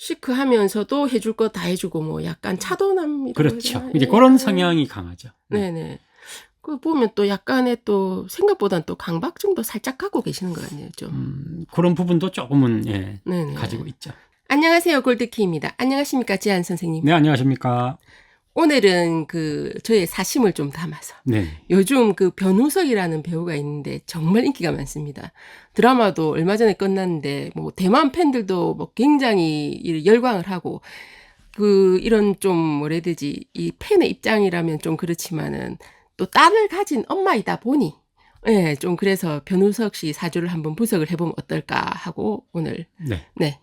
시크하면서도 해줄 거 다 해주고 뭐 약간 차도남이라고 그렇죠. 해야 이제 되나? 그런 성향이 강하죠. 네네. 그 보면 또 약간의 또 생각보단 또 강박증도 살짝 갖고 계시는 것 같네요, 좀. 그런 부분도 조금은 네네. 가지고 있죠. 안녕하세요, 골드키입니다. 안녕하십니까, 지한 선생님. 네, 안녕하십니까. 오늘은 저의 사심을 좀 담아서. 네. 요즘 변우석이라는 배우가 있는데 정말 인기가 많습니다. 드라마도 얼마 전에 끝났는데 뭐 대만 팬들도 뭐 굉장히 열광을 하고 이런 좀 뭐라 해야 되지, 이 팬의 입장이라면 좀 그렇지만은 또 딸을 가진 엄마이다 보니 좀 그래서 변우석 씨 사주를 한번 분석을 해보면 어떨까 하고 오늘 네.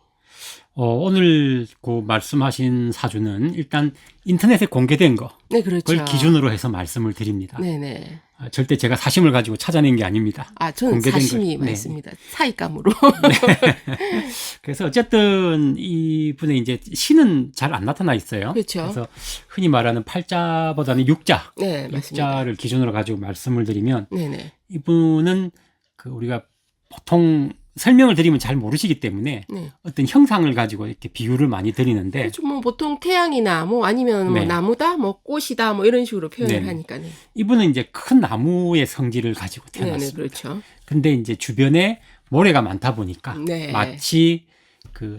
오늘 그 말씀하신 사주는 일단 인터넷에 공개된 거. 네, 그렇죠. 그걸 기준으로 해서 말씀을 드립니다. 네네. 절대 제가 사심을 가지고 찾아낸 게 아닙니다. 저는 공개된 사심이 거. 많습니다. 사익감으로. 그래서 어쨌든 이분의 이제 신은 잘 안 나타나 있어요. 그렇죠. 그래서 흔히 말하는 팔자보다는 육자. 네, 맞습니다. 육자를 기준으로 가지고 말씀을 드리면 네네. 이분은 우리가 보통 설명을 드리면 잘 모르시기 때문에 네. 어떤 형상을 가지고 이렇게 비유를 많이 드리는데 그렇죠. 뭐 보통 태양이나 뭐 아니면 뭐 네. 나무다, 뭐 꽃이다, 뭐 이런 식으로 표현을 네. 하니까. 네. 이분은 이제 큰 나무의 성질을 가지고 네네, 태어났습니다. 그렇죠. 근데 이제 주변에 모래가 많다 보니까 네. 마치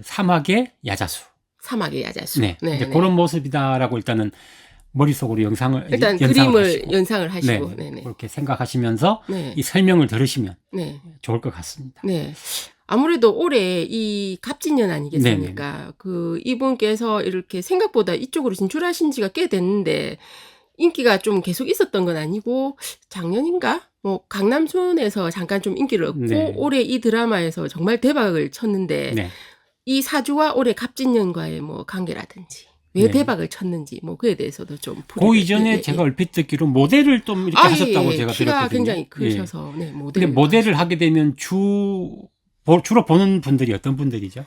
사막의 야자수. 사막의 야자수. 네. 이제 그런 모습이다라고 일단은 머릿속으로 일단 연상을 그림을 하시고. 연상을 하시고. 네. 네네. 그렇게 생각하시면서 네. 이 설명을 들으시면 네. 좋을 것 같습니다. 네. 아무래도 올해 이 갑진년 아니겠습니까? 이분께서 이렇게 생각보다 이쪽으로 진출하신 지가 꽤 됐는데 인기가 좀 계속 있었던 건 아니고 작년인가? 뭐 강남순에서 잠깐 좀 인기를 얻고 네. 올해 이 드라마에서 정말 대박을 쳤는데 네. 이 사주와 올해 갑진년과의 뭐 관계라든지 왜 네. 대박을 쳤는지 뭐 그에 대해서도 좀 그 이전에 제가 얼핏 듣기로 모델을 좀 이렇게 하셨다고 제가 키가 들었거든요. 굉장히 크셔서 네, 근데 모델을 하게 되면 주로 보는 분들이 어떤 분들이죠?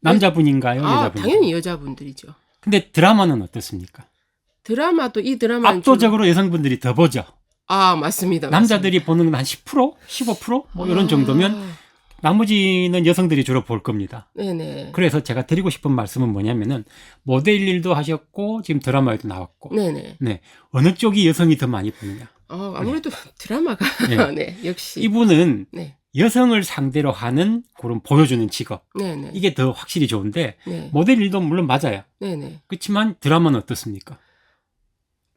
남자분인가요? 여자분? 당연히 여자분들이죠. 근데 드라마는 어떻습니까? 드라마도 이 드라마는 압도적으로 여성분들이 더 보죠. 맞습니다. 남자들이 보는 건 한 10%? 15%? 뭐 이런 정도면 나머지는 여성들이 주로 볼 겁니다. 네네. 그래서 제가 드리고 싶은 말씀은 뭐냐면은 모델 일도 하셨고 지금 드라마에도 나왔고 네네. 네. 어느 쪽이 여성이 더 많이 보느냐. 아무래도 드라마가 네, 역시 이분은 네. 여성을 상대로 하는 그런 보여주는 직업. 네네. 이게 더 확실히 좋은데 네. 모델 일도 물론 맞아요. 네네. 그렇지만 드라마는 어떻습니까?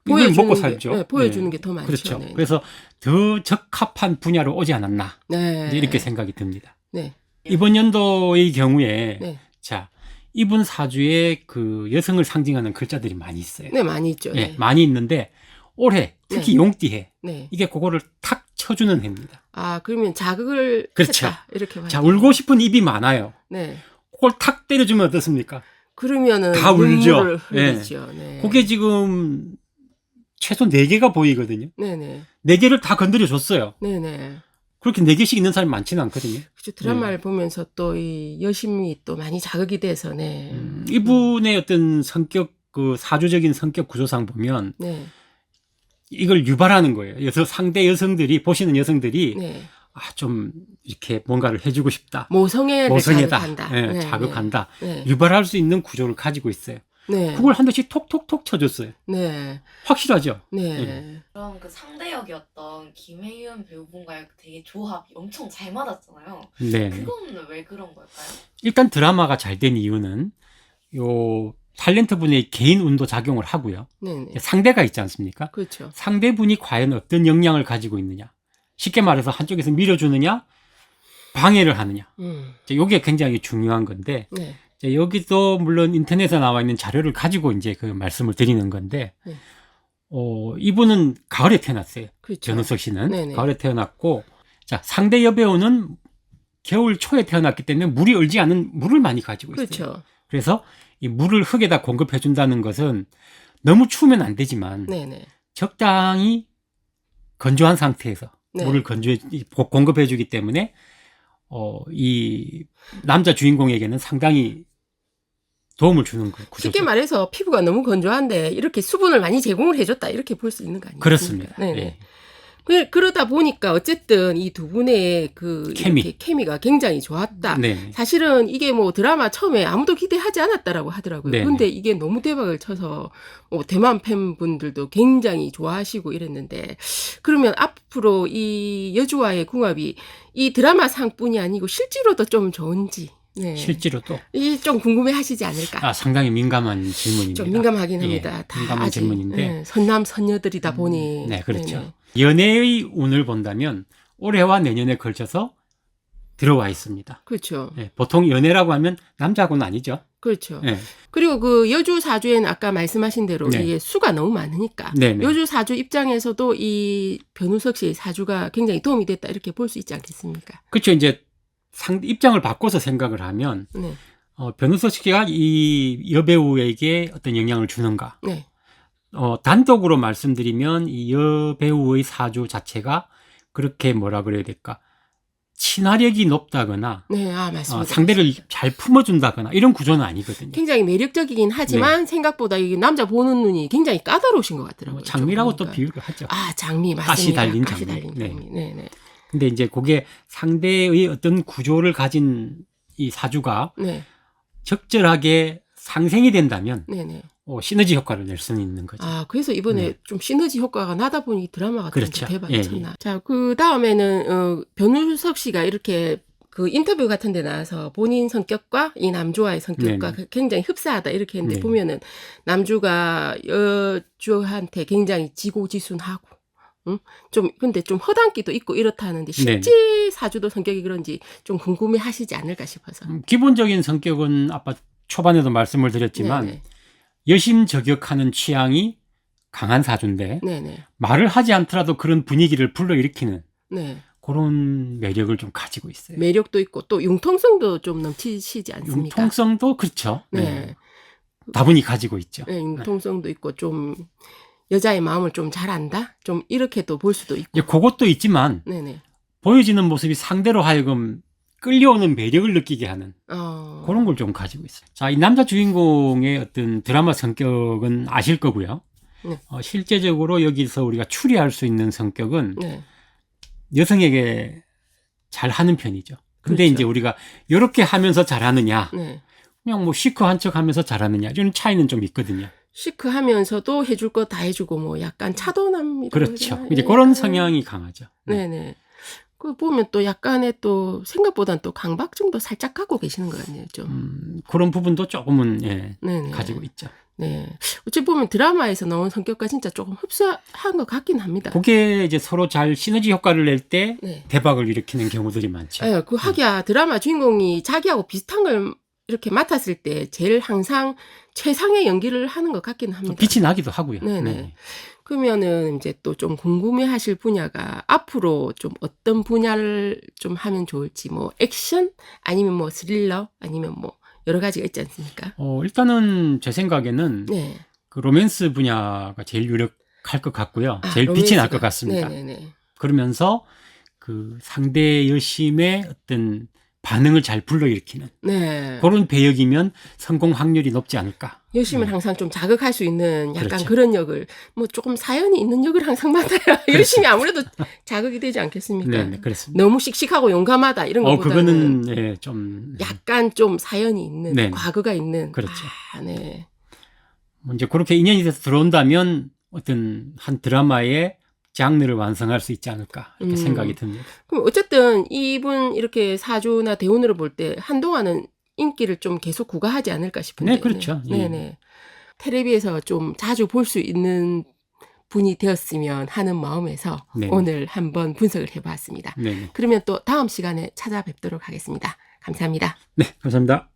이걸 먹고 살죠. 네, 보여주는 게 더 많죠. 그렇죠. 네. 그래서 더 적합한 분야로 오지 않았나. 네. 이제 이렇게 생각이 듭니다. 네. 이번 연도의 경우에 네. 자 이분 사주에 여성을 상징하는 글자들이 많이 있어요. 네, 많이 있죠. 네, 네. 많이 있는데 올해 특히 용띠해 네. 이게 그거를 탁 쳐주는 해입니다. 그러면 자극을 그렇죠. 했다. 이렇게 봐야 자 돼요. 울고 싶은 입이 많아요. 네. 그걸 탁 때려주면 어떻습니까? 그러면은 다 울죠. 눈물을 흘리죠. 네. 그게 지금 최소 4개가 보이거든요. 네네. 4개를 다 건드려 줬어요. 네네. 그렇게 4개씩 있는 사람이 많지는 않거든요. 그렇죠. 드라마를 보면서 또 이 여심이 또 많이 자극이 돼서 네. 이분의 어떤 성격 사주적인 성격 구조상 보면 네. 이걸 유발하는 거예요. 상대 여성들이 보시는 여성들이 네. 좀 이렇게 뭔가를 해주고 싶다. 모성애다. 자극한다. 네, 자극한다. 네. 유발할 수 있는 구조를 가지고 있어요. 네. 그걸 한 대씩 톡톡톡 쳐줬어요. 네. 확실하죠? 네. 그럼 상대역이었던 김혜윤 배우분과의 되게 조합이 엄청 잘 맞았잖아요. 네. 그건 왜 그런 걸까요? 일단 드라마가 잘 된 이유는 요 탤런트 분의 개인 운도 작용을 하고요. 네. 상대가 있지 않습니까? 그렇죠. 상대분이 과연 어떤 역량을 가지고 있느냐. 쉽게 말해서 한쪽에서 밀어주느냐, 방해를 하느냐. 이게 굉장히 중요한 건데, 네. 여기도 물론 인터넷에 나와 있는 자료를 가지고 이제 말씀을 드리는 건데, 네. 이분은 가을에 태어났어요. 그렇죠. 변우석 씨는. 네네. 가을에 태어났고, 자, 상대 여배우는 겨울 초에 태어났기 때문에 물이 얼지 않은 물을 많이 가지고 있어요. 그렇죠. 그래서 이 물을 흙에다 공급해 준다는 것은 너무 추우면 안 되지만, 네네. 적당히 건조한 상태에서 네. 물을 공급해 주기 때문에 이 남자 주인공에게는 상당히 도움을 주는 거예요. 쉽게 말해서 피부가 너무 건조한데 이렇게 수분을 많이 제공을 해줬다 이렇게 볼 수 있는 거 아니에요? 그렇습니다. 네네. 예. 그러다 보니까 어쨌든 이 두 분의 그 이렇게 케미가 굉장히 좋았다. 네. 사실은 이게 뭐 드라마 처음에 아무도 기대하지 않았다라고 하더라고요. 네. 근데 이게 너무 대박을 쳐서 뭐 대만 팬분들도 굉장히 좋아하시고 이랬는데 그러면 앞으로 이 여주와의 궁합이 이 드라마 상뿐이 아니고 실제로도 좀 좋은지 네. 실제로도 이 좀 궁금해하시지 않을까? 상당히 민감한 질문입니다. 좀 민감하긴 합니다. 다 민감한 아직, 질문인데 선남 선녀들이다 보니 네, 그렇죠. 네네. 연애의 운을 본다면 올해와 내년에 걸쳐서 들어와 있습니다. 그렇죠. 네, 보통 연애라고 하면 남자하고는 아니죠. 그렇죠. 네. 그리고 그 여주 사주에는 아까 말씀하신 대로 네. 이게 수가 너무 많으니까 네, 네. 여주 사주 입장에서도 이 변우석 씨의 사주가 굉장히 도움이 됐다 이렇게 볼 수 있지 않겠습니까? 그렇죠. 이제 입장을 바꿔서 생각을 하면 네. 변우석 씨가 이 여배우에게 어떤 영향을 주는가? 네. 단독으로 말씀드리면 이 여배우의 사주 자체가 그렇게 뭐라 그래야 될까? 친화력이 높다거나 네, 맞습니다. 상대를 잘 품어준다거나 이런 구조는 아니거든요. 굉장히 매력적이긴 하지만 생각보다 이 남자 보는 눈이 굉장히 까다로우신 것 같더라고요. 장미라고 또 보니까. 비유를 하죠. 장미 맞습니다. 가시 달린 가시 장미. 달린 네. 장미. 네, 네. 근데 이제 그게 상대의 어떤 구조를 가진 이 사주가 네. 적절하게 상생이 된다면 네, 네. 시너지 효과를 낼 수는 있는 거죠. 그래서 이번에 네. 좀 시너지 효과가 나다 보니 드라마가 그렇죠. 대박이 예, 쳤나. 자, 그 다음에는 변우석 씨가 이렇게 그 인터뷰 같은 데 나와서 본인 성격과 이 남주와의 성격과 네네. 굉장히 흡사하다 이렇게 했는데 네. 보면은 남주가 여주한테 굉장히 지고지순하고 근데 좀 허당기도 있고 이렇다는데 실제 사주도 성격이 그런지 좀 궁금해 하시지 않을까 싶어서. 기본적인 성격은 아까 초반에도 말씀을 드렸지만 네네. 여심저격하는 취향이 강한 사주인데 네네. 말을 하지 않더라도 그런 분위기를 불러일으키는 네. 그런 매력을 좀 가지고 있어요. 매력도 있고 또 융통성도 좀 넘치시지 않습니까? 융통성도 그렇죠. 네. 다분히 가지고 있죠. 네, 융통성도 있고 좀 여자의 마음을 좀 잘 안다? 좀 이렇게도 볼 수도 있고. 이제 그것도 있지만 네네. 보여지는 모습이 상대로 하여금 끌려오는 매력을 느끼게 하는 그런 걸 좀 가지고 있어요. 자, 이 남자 주인공의 어떤 드라마 성격은 아실 거고요. 네. 실제적으로 여기서 우리가 추리할 수 있는 성격은 네. 여성에게 잘하는 편이죠. 근데 그렇죠. 이제 우리가 이렇게 하면서 잘하느냐, 네. 그냥 뭐 시크한 척 하면서 잘하느냐, 이런 차이는 좀 있거든요. 시크하면서도 해줄 거 다 해주고 뭐 약간 차도남이라고 그렇죠. 해야 이제 되나? 그런 성향이 강하죠. 네네. 그 보면 또 약간의 또 생각보다는 또 강박증도 살짝 갖고 계시는 것 같네요, 좀. 그런 부분도 조금은 네네. 가지고 있죠. 네. 어찌 보면 드라마에서 나온 성격과 진짜 조금 흡사한 것 같긴 합니다. 그게 이제 서로 잘 시너지 효과를 낼 때 네. 대박을 일으키는 경우들이 많죠. 네, 그 하기야 드라마 주인공이 자기하고 비슷한 걸 이렇게 맡았을 때 제일 항상 최상의 연기를 하는 것 같긴 합니다. 빛이 나기도 하고요. 네네. 네. 그러면은 이제 또 좀 궁금해 하실 분야가 앞으로 좀 어떤 분야를 좀 하면 좋을지 뭐 액션 아니면 뭐 스릴러 아니면 뭐 여러 가지가 있지 않습니까? 일단은 제 생각에는 네. 그 로맨스 분야가 제일 유력할 것 같고요. 제일 빛이 날 것 같습니다. 네네네. 그러면서 그 상대 여심의 어떤 반응을 잘 불러일으키는 네. 그런 배역이면 성공 확률이 높지 않을까. 여심을 항상 좀 자극할 수 있는 약간 그렇죠. 그런 역을 뭐 조금 사연이 있는 역을 항상 맡아야 여심이 아무래도 자극이 되지 않겠습니까? 네, 그렇습니다. 너무 씩씩하고 용감하다 이런 것보다는 그거는 좀 약간 좀 사연이 있는 네. 과거가 있는 그렇죠. 네. 뭐 이제 그렇게 인연이 돼서 들어온다면 어떤 한 드라마의 장르를 완성할 수 있지 않을까 이렇게 생각이 듭니다. 그럼 어쨌든 이분 이렇게 사주나 대운으로 볼 때 한동안은 인기를 좀 계속 구가하지 않을까 싶은데. 네, 그렇죠. 예. 네네. 텔레비에서 좀 자주 볼 수 있는 분이 되었으면 하는 마음에서 네. 오늘 한번 분석을 해봤습니다. 네. 그러면 또 다음 시간에 찾아뵙도록 하겠습니다. 감사합니다. 네, 감사합니다.